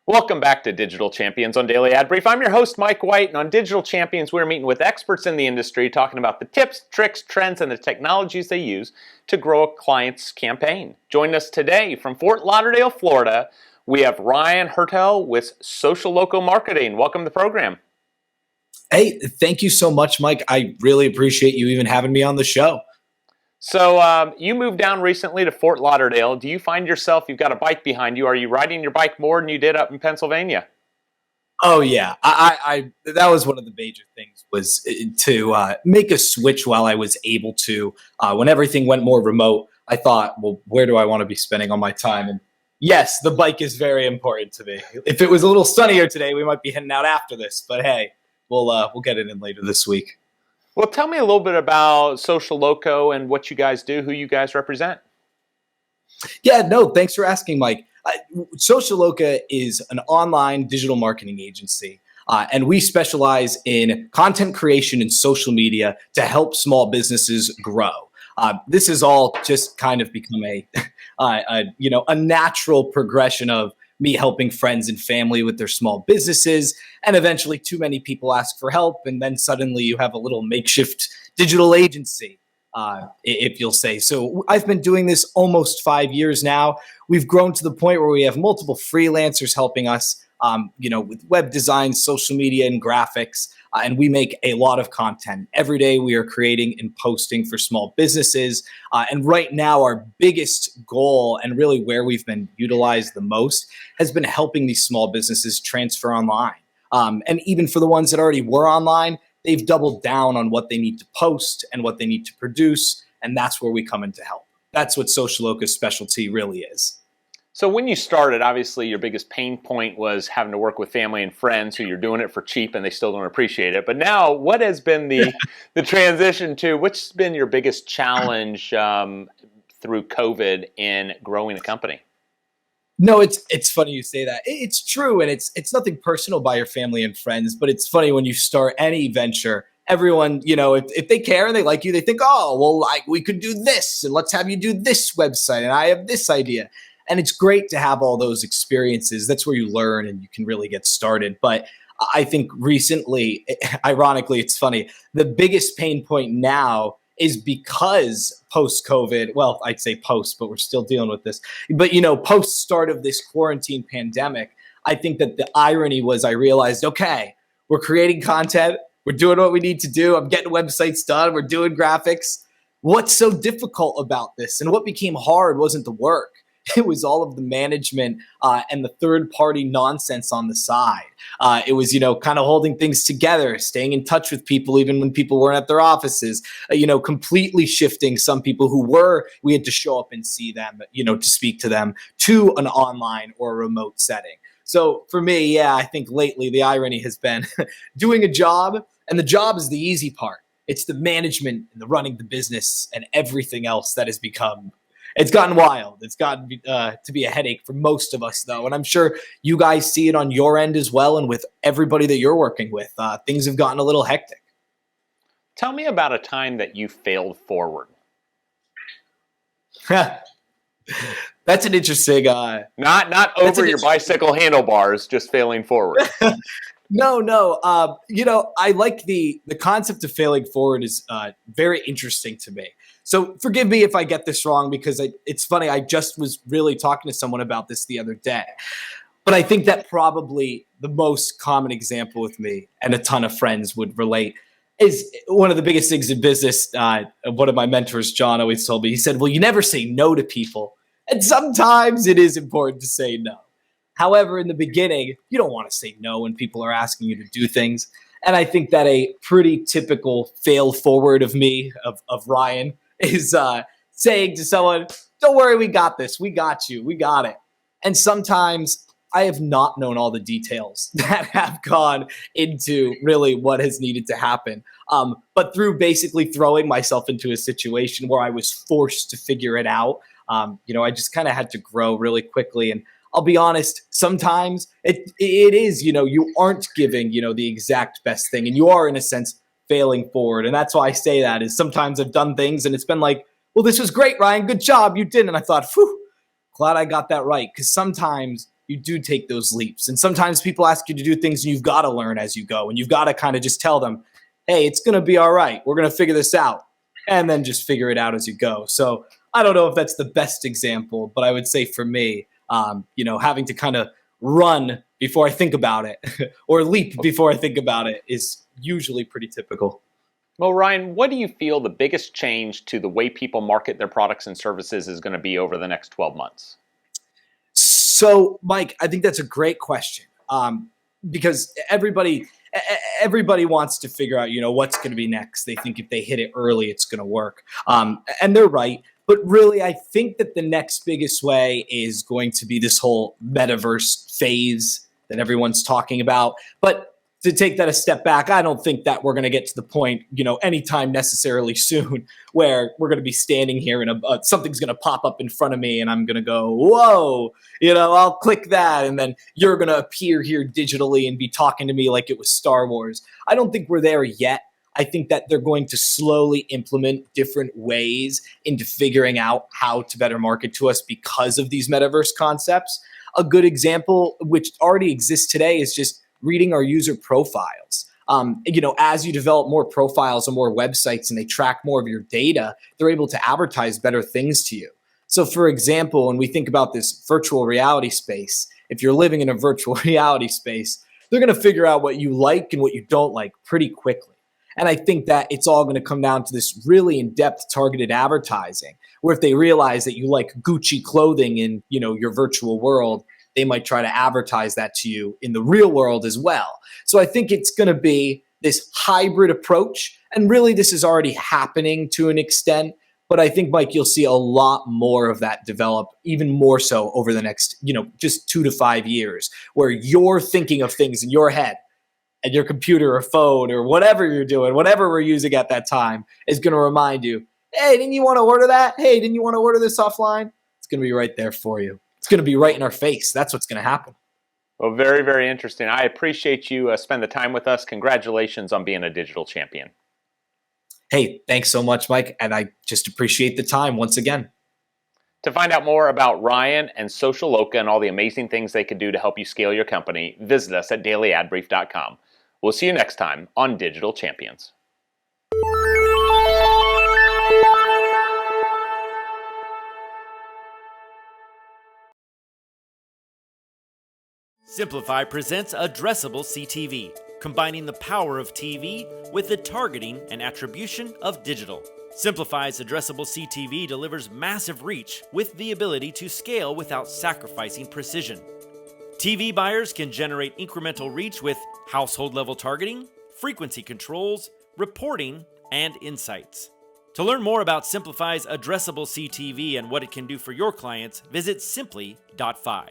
Welcome back to Digital Champions on Daily Ad Brief. I'm your host, Mike White, and on Digital Champions, we're meeting with experts in the industry talking about the tips, tricks, trends, and the technologies they use to grow a client's campaign. Joining us today from Fort Lauderdale, Florida, we have Ryan Hertel with Socialocca Marketing. Welcome to the program. Hey, thank you so much, Mike. I really appreciate you even having me on the show. So you moved down recently to Fort Lauderdale. Do you find yourself, you've got a bike behind you, are you riding your bike more than you did up in Pennsylvania? Oh yeah, I that was one of the major things was to make a switch while I was able to. When everything went more remote, I thought, well, where do I want to be spending all my time? And yes, the bike is very important to me. If it was a little sunnier today, we might be heading out after this. But hey, we'll get it in later this week. Well, tell me a little bit about Socialocca and what you guys do, who you guys represent. Yeah, no, thanks for asking, Mike. Socialocca is an online digital marketing agency, and we specialize in content creation and social media to help small businesses grow. This has all just kind of become a natural progression of me helping friends and family with their small businesses, and eventually too many people ask for help, and then suddenly you have a little makeshift digital agency, if you'll say. So I've been doing this almost 5 years now. We've grown to the point where we have multiple freelancers helping us, with web design, social media, and graphics. And we make a lot of content. Every day we are creating and posting for small businesses. And right now our biggest goal, and really where we've been utilized the most, has been helping these small businesses transfer online. And even for the ones that already were online, they've doubled down on what they need to post and what they need to produce. And that's where we come in to help. That's what Socialocca's specialty really is. So when you started, obviously your biggest pain point was having to work with family and friends who you're doing it for cheap and they still don't appreciate it. But now what has been the transition to, what's been your biggest challenge through COVID in growing a company? No, it's funny you say that. It's true, and it's nothing personal by your family and friends, but it's funny when you start any venture, everyone, if they care and they like you, they think, oh, well, we could do this, and let's have you do this website, and I have this idea. And it's great to have all those experiences. That's where you learn and you can really get started. But I think recently, ironically, it's funny, the biggest pain point now is because post-COVID, well, I'd say post, but we're still dealing with this. But, post-start of this quarantine pandemic, I think that the irony was I realized, okay, we're creating content. We're doing what we need to do. I'm getting websites done. We're doing graphics. What's so difficult about this? And what became hard wasn't the work. It was all of the management and the third-party nonsense on the side. It was, kind of holding things together, staying in touch with people even when people weren't at their offices, completely shifting some people we had to show up and see them, to speak to them, to an online or a remote setting. So for me, yeah, I think lately the irony has been doing a job, and the job is the easy part. It's the management and the running the business and everything else that has become. It's gotten wild. It's gotten to be a headache for most of us, though. And I'm sure you guys see it on your end as well. And with everybody that you're working with, things have gotten a little hectic. Tell me about a time that you failed forward. That's an interesting... Not over your bicycle handlebars, just failing forward. No. I like the concept of failing forward is very interesting to me. So forgive me if I get this wrong, because it's funny. I just was really talking to someone about this the other day. But I think that probably the most common example with me, and a ton of friends would relate, is one of the biggest things in business. One of my mentors, John, always told me, he said, well, you never say no to people. And sometimes it is important to say no. However, in the beginning, you don't want to say no when people are asking you to do things. And I think that a pretty typical fail forward of me, of Ryan, is saying to someone, don't worry, we got this. We got you. We got it. And sometimes I have not known all the details that have gone into really what has needed to happen. But through basically throwing myself into a situation where I was forced to figure it out, I just kind of had to grow really quickly. And I'll be honest, sometimes it is, you aren't giving, the exact best thing. And you are, in a sense, failing forward. And that's why I say that is sometimes I've done things and it's been like, well, this was great, Ryan. Good job. You did. And I thought, glad I got that right. Because sometimes you do take those leaps. And sometimes people ask you to do things and you've got to learn as you go. And you've got to kind of just tell them, hey, it's going to be all right. We're going to figure this out. And then just figure it out as you go. So I don't know if that's the best example, but I would say for me, having to kind of run before I think about it or leap before I think about it is usually pretty typical. Well, Ryan, what do you feel the biggest change to the way people market their products and services is going to be over the next 12 months? So, Mike, I think that's a great question because everybody wants to figure out, what's going to be next. They think if they hit it early, it's going to work. And they're right. But really, I think that the next biggest way is going to be this whole metaverse phase that everyone's talking about. But to take that a step back, I don't think that we're going to get to the point, anytime necessarily soon where we're going to be standing here and something's going to pop up in front of me and I'm going to go, whoa, I'll click that. And then you're going to appear here digitally and be talking to me like it was Star Wars. I don't think we're there yet. I think that they're going to slowly implement different ways into figuring out how to better market to us because of these metaverse concepts. A good example, which already exists today, is just reading our user profiles. As you develop more profiles and more websites and they track more of your data, they're able to advertise better things to you. So for example, when we think about this virtual reality space, if you're living in a virtual reality space, they're going to figure out what you like and what you don't like pretty quickly. And I think that it's all going to come down to this really in-depth targeted advertising, where if they realize that you like Gucci clothing in, your virtual world, they might try to advertise that to you in the real world as well. So I think it's going to be this hybrid approach. And really, this is already happening to an extent. But I think, Mike, you'll see a lot more of that develop, even more so over the next, just 2 to 5 years, where you're thinking of things in your head and your computer or phone or whatever you're doing, whatever we're using at that time, is going to remind you, hey, didn't you want to order that? Hey, didn't you want to order this offline? It's going to be right there for you. It's going to be right in our face. That's what's going to happen. Well, very, very interesting. I appreciate you spend the time with us. Congratulations on being a digital champion. Hey, thanks so much, Mike. And I just appreciate the time once again. To find out more about Ryan and Socialocca and all the amazing things they could do to help you scale your company, visit us at dailyadbrief.com. We'll see you next time on Digital Champions. Simplify presents Addressable CTV, combining the power of TV with the targeting and attribution of digital. Simplify's Addressable CTV delivers massive reach with the ability to scale without sacrificing precision. TV buyers can generate incremental reach with household-level targeting, frequency controls, reporting, and insights. To learn more about Simplify's Addressable CTV and what it can do for your clients, visit simply.fi.